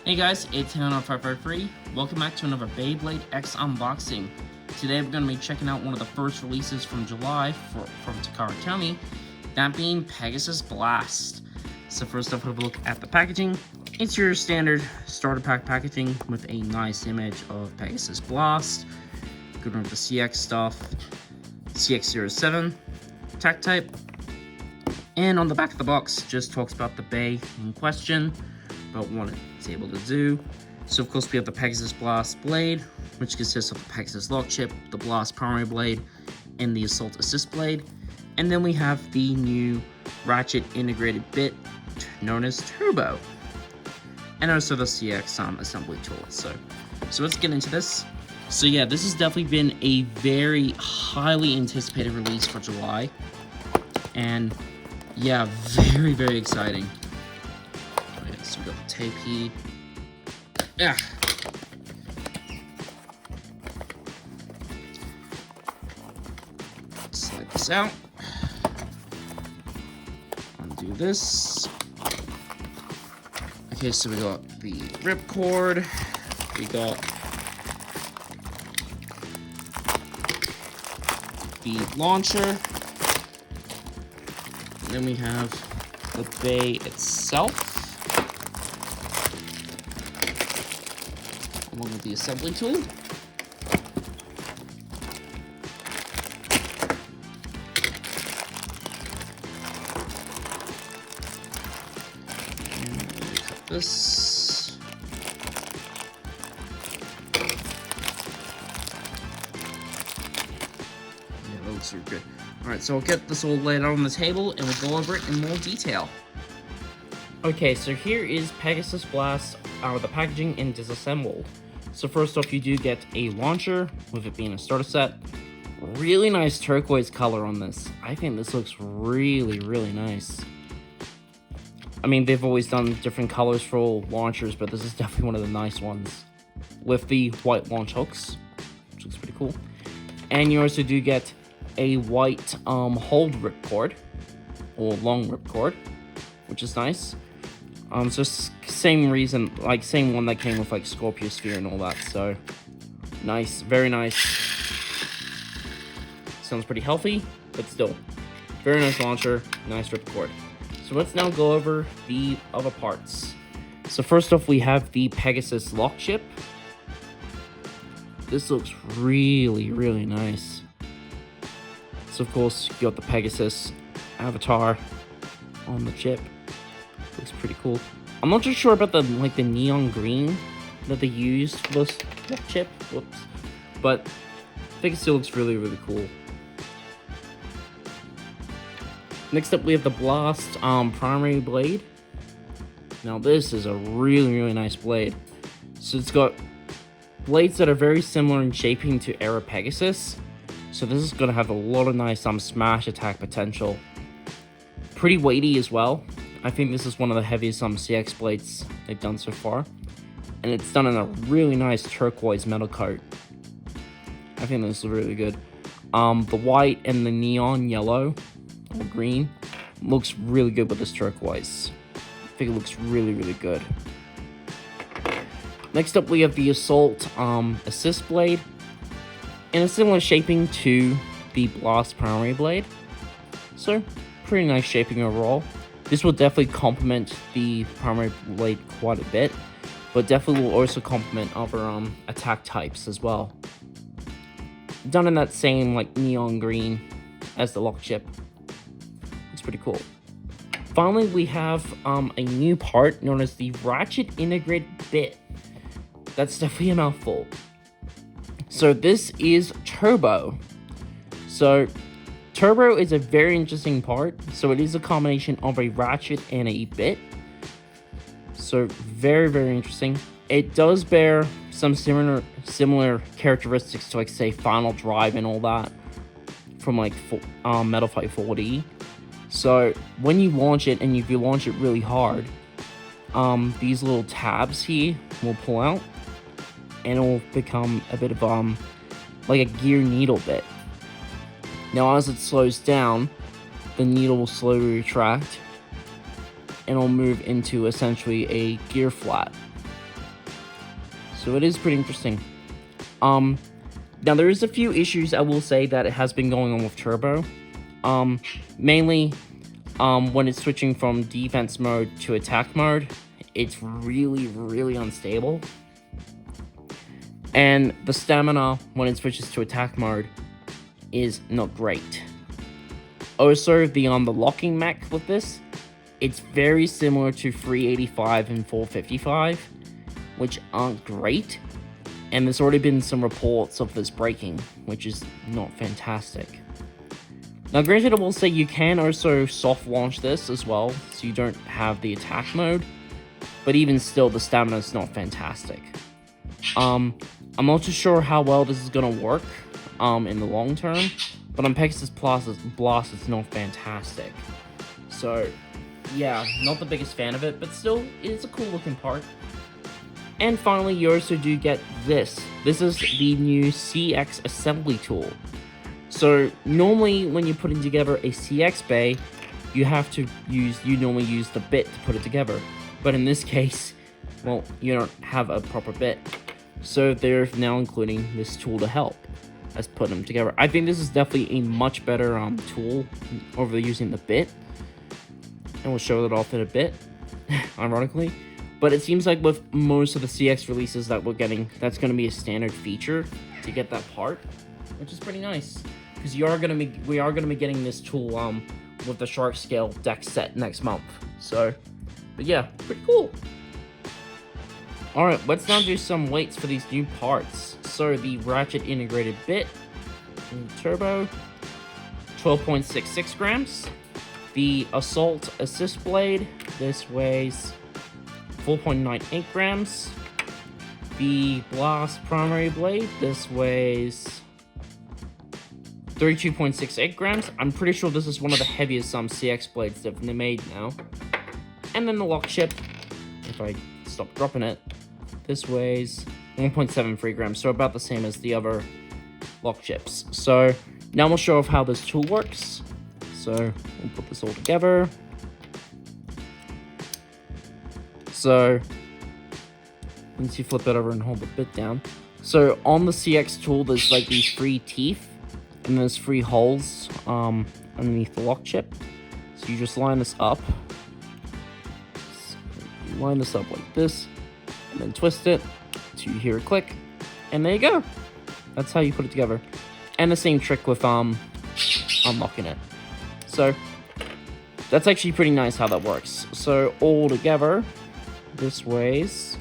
Hey guys, it's 553. Welcome back to another Beyblade X unboxing. Today we're going to be checking out one of the first releases from July from Takara Tomy, that being Pegasus Blast. So first off, we'll have a look at the packaging. It's your standard starter pack packaging with a nice image of Pegasus Blast. Good one with the CX stuff, CX-07 attack type. And on the back of the box, just talks about the Bey in question, about what it's able to do. So of course we have the Pegasus Blast blade, which consists of the Pegasus lock chip, the Blast primary blade, and the Assault assist blade. And then we have the new ratchet integrated bit known as Turbo, and also the CX assembly tool. So let's get into this. So yeah, this has definitely been a very highly anticipated release for July, and yeah, very exciting. Okay, so we got the tape here. Yeah. Slide this out. Undo this. Okay, so we got the ripcord. We got the launcher. And then we have the Bey itself, along with the assembly tool. And we cut this. Yeah, that looks super good. Alright, so I'll get this all laid out on the table and we'll go over it in more detail. Okay, so here is Pegasus Blast out of the packaging and disassembled. So first off, you do get a launcher, with it being a starter set. Really nice turquoise color on this. I think this looks really nice. I mean, they've always done different colors for all launchers, but this is definitely one of the nice ones. With the white launch hooks, which looks pretty cool. And you also do get a white hold ripcord, or long ripcord, which is nice. So same reason, like same one that came with like Scorpio Sphere and all that. So nice, very nice. Sounds pretty healthy, but still very nice launcher, nice ripcord. So let's now go over the other parts. So first off, we have the Pegasus lock chip. This looks really nice. So of course, you got the Pegasus avatar on the chip. Looks pretty cool. I'm not too sure about the neon green that they used for this chip. Whoops. But I think it still looks really cool. Next up, we have the Blast primary blade. Now this is a really nice blade. So it's got blades that are very similar in shaping to Era Pegasus. So this is going to have a lot of nice smash attack potential. Pretty weighty as well. I think this is one of the heaviest CX blades they've done so far. And it's done in a really nice turquoise metal coat. I think this is really good. The white and the neon yellow or green looks really good with this turquoise. I think it looks really good. Next up, we have the Assault assist blade. In a similar shaping to the Blast primary blade. So, pretty nice shaping overall. This will definitely complement the primary blade quite a bit, but definitely will also complement other attack types as well. Done in that same neon green as the lock chip. It's pretty cool. Finally, we have a new part known as the Ratchet Integrated Bit. That's definitely a mouthful. So this is Turbo. So Turbo is a very interesting part. So it is a combination of a ratchet and a bit. So very interesting. It does bear some similar characteristics to say Final Drive and all that from Metal Fight 4D. So when you launch it, and if you launch it really hard, these little tabs here will pull out. And it will become a bit of like a gear needle bit. Now as it slows down, the needle will slowly retract and it'll move into essentially a gear flat. So it is pretty interesting. Now there is a few issues I will say that it has been going on with turbo. Mainly, when it's switching from defense mode to attack mode, it's really unstable. And the stamina when it switches to attack mode is not great. Also, the locking mech with this, it's very similar to 385 and 455, which aren't great. And there's already been some reports of this breaking, which is not fantastic. Now granted, I will say you can also soft launch this as well, so you don't have the attack mode. But even still, the stamina is not fantastic. I'm not too sure how well this is gonna work in the long term, but on Pegasus Blast it's not fantastic. So yeah, not the biggest fan of it, but still, it's a cool looking part. And finally, you also do get this. This is the new CX assembly tool. So normally when you're putting together a CX bay, you normally use the bit to put it together. But in this case, well, you don't have a proper bit. So they're now including this tool to help us put them together. I think this is definitely a much better tool over using the bit. And we'll show that off in a bit, ironically. But it seems like with most of the CX releases that we're getting, that's going to be a standard feature to get that part, which is pretty nice. Because we are going to be getting this tool with the Shark Scale deck set next month. So, but yeah, pretty cool. Alright, let's now do some weights for these new parts. So the ratchet integrated bit, turbo, 12.66 grams. The assault assist blade, this weighs 4.98 grams. The blast primary blade, this weighs 32.68 grams. I'm pretty sure this is one of the heaviest CX blades that they made now. And then the lock chip, if I stop dropping it, this weighs 1.73 grams, so about the same as the other lock chips. So now we'll show off how this tool works. So we'll put this all together. So once you flip it over and hold the bit down. So on the CX tool, there's like these 3 teeth and there's 3 holes underneath the lock chip. So you just line this up. So you line this up like this, and then twist it till you hear a click, and there you go. That's how you put it together. And the same trick with unlocking it. So that's actually pretty nice how that works. So all together, this weighs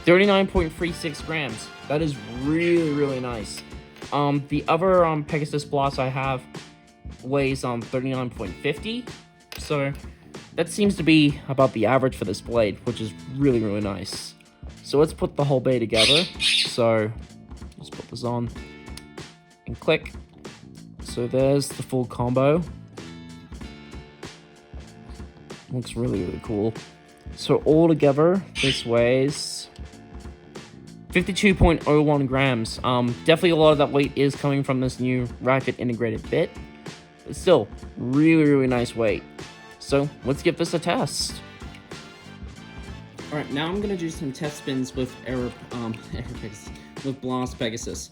39.36 grams. That is really nice. The other Pegasus Blast I have weighs 39.50. So that seems to be about the average for this blade, which is really nice. So let's put the whole bay together. So just put this on and click. So there's the full combo. Looks really cool. So all together, this weighs 52.01 grams. Definitely a lot of that weight is coming from this new ratchet integrated bit, but still really nice weight. So let's give this a test. Alright, now I'm gonna do some test spins with with Blast Pegasus.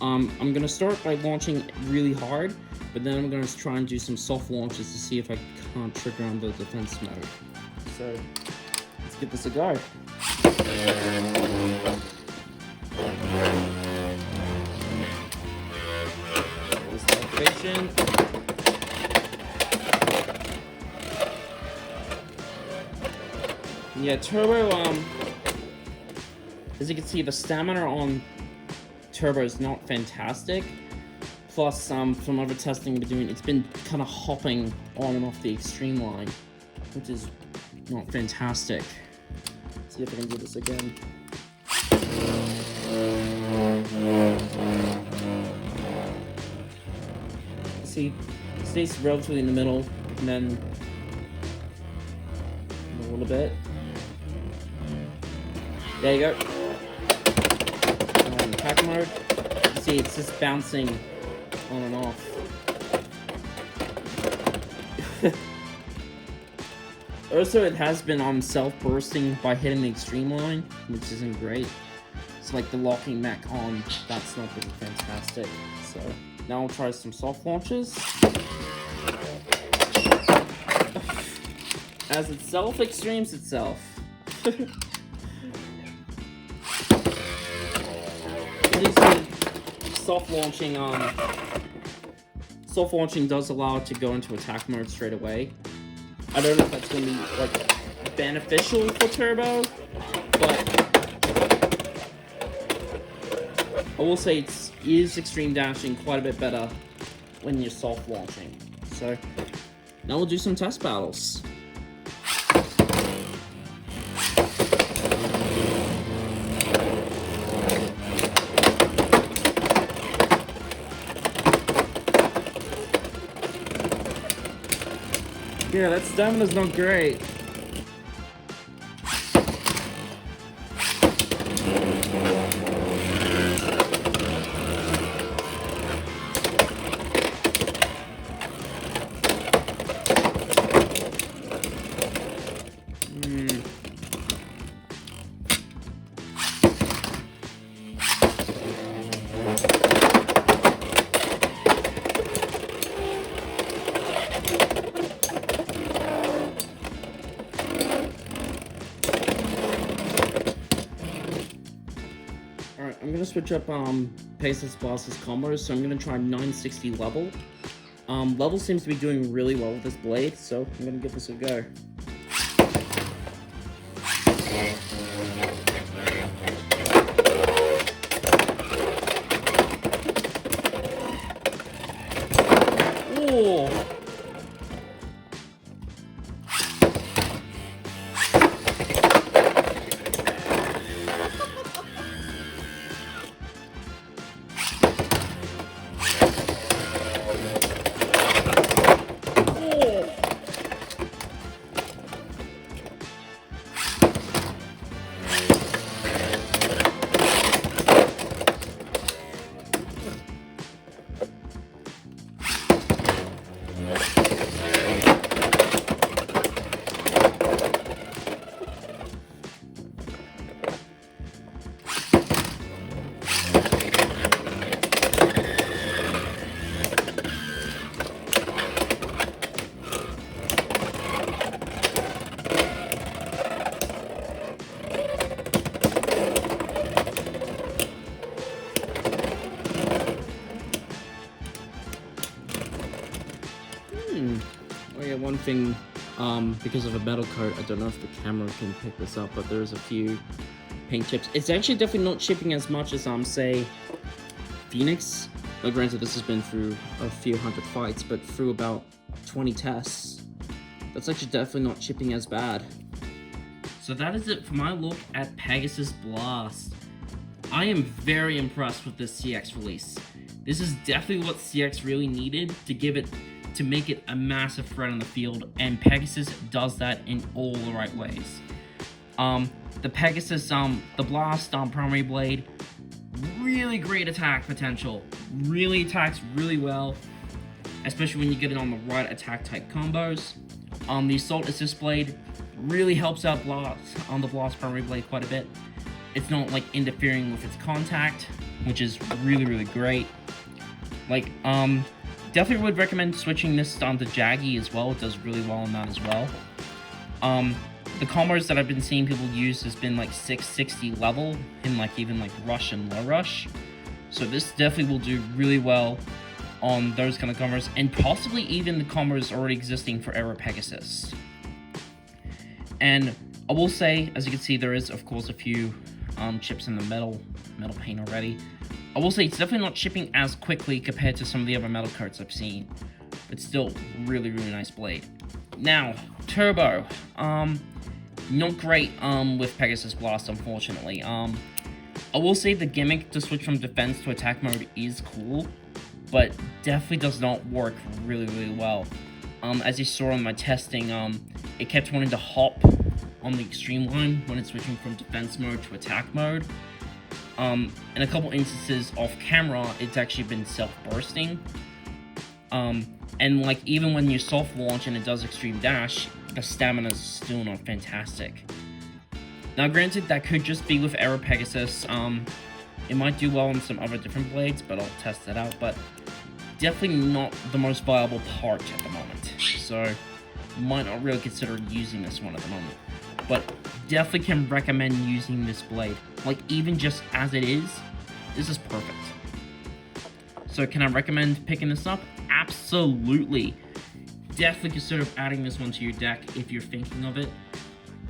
I'm gonna start by launching really hard, but then I'm gonna try and do some soft launches to see if I can't trigger on the defense mode. So let's give this a go. There's the activation. Yeah, turbo, as you can see, the stamina on turbo is not fantastic. Plus, from other testing we've been doing, it's been kind of hopping on and off the extreme line, which is not fantastic. Let's see if I can do this again. See, it stays relatively in the middle, and then a little bit. There you go. Attack mode. You see, it's just bouncing on and off. Also, it has been self-bursting by hitting the extreme line, which isn't great. So like the locking mech on, that's not really fantastic. So now I'll try some soft launches. As itself extremes itself. Soft launching does allow it to go into attack mode straight away. I don't know if that's going to be like beneficial for Turbo, but I will say it is extreme dashing quite a bit better when you're soft launching. So now we'll do some test battles. Yeah, that stamina's not great. Alright, I'm gonna switch up Pegasus Blast's combos, so I'm gonna try 960 level. Level seems to be doing really well with this blade, so I'm gonna give this a go. Oh! Oh yeah, one thing, because of a metal coat, I don't know if the camera can pick this up, but there's a few paint chips. It's actually definitely not chipping as much as, say, Phoenix. Well, granted, this has been through a few hundred fights, but through about 20 tests, that's actually definitely not chipping as bad. So that is it for my look at Pegasus Blast. I am very impressed with this CX release. This is definitely what CX really needed to make it a massive threat on the field, and Pegasus does that in all the right ways. The Pegasus, the Blast primary blade, really great attack potential, really attacks really well, especially when you get it on the right attack type combos. The Assault Assist blade really helps out the Blast primary blade quite a bit. It's not like interfering with its contact, which is really, really great. Like, definitely would recommend switching this to Jaggy as well. It does really well on that as well. The combos that I've been seeing people use has been like 660 level in like even like rush and low rush. So this definitely will do really well on those kind of combos, and possibly even the combos already existing for Era Pegasus. And I will say, as you can see, there is of course a few chips in the metal paint already. I will say it's definitely not chipping as quickly compared to some of the other metal coats I've seen, but still really, really nice blade. Now, Turbo, not great with Pegasus Blast, unfortunately. I will say the gimmick to switch from defense to attack mode is cool, but definitely does not work really, really well. As you saw in my testing, it kept wanting to hop on the extreme line when it's switching from defense mode to attack mode. In a couple instances off camera, it's actually been self-bursting. And like even when you soft launch and it does extreme dash, the stamina is still not fantastic. Now granted, that could just be with Error Pegasus. It might do well on some other different blades, but I'll test that out. But definitely not the most viable part at the moment. So might not really consider using this one at the moment. But definitely can recommend using this blade. Like, even just as it is, this is perfect. So can I recommend picking this up? Absolutely. Definitely consider adding this one to your deck if you're thinking of it.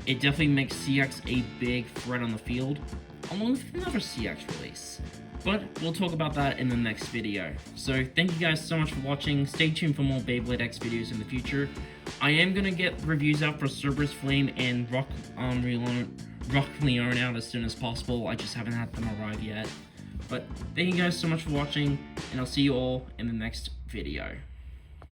It definitely makes CX a big threat on the field, along with another CX release. But we'll talk about that in the next video. So thank you guys so much for watching. Stay tuned for more Beyblade X videos in the future. I am going to get reviews out for Cerberus Flame and Rock Leone out as soon as possible. I just haven't had them arrive yet. But thank you guys so much for watching, and I'll see you all in the next video.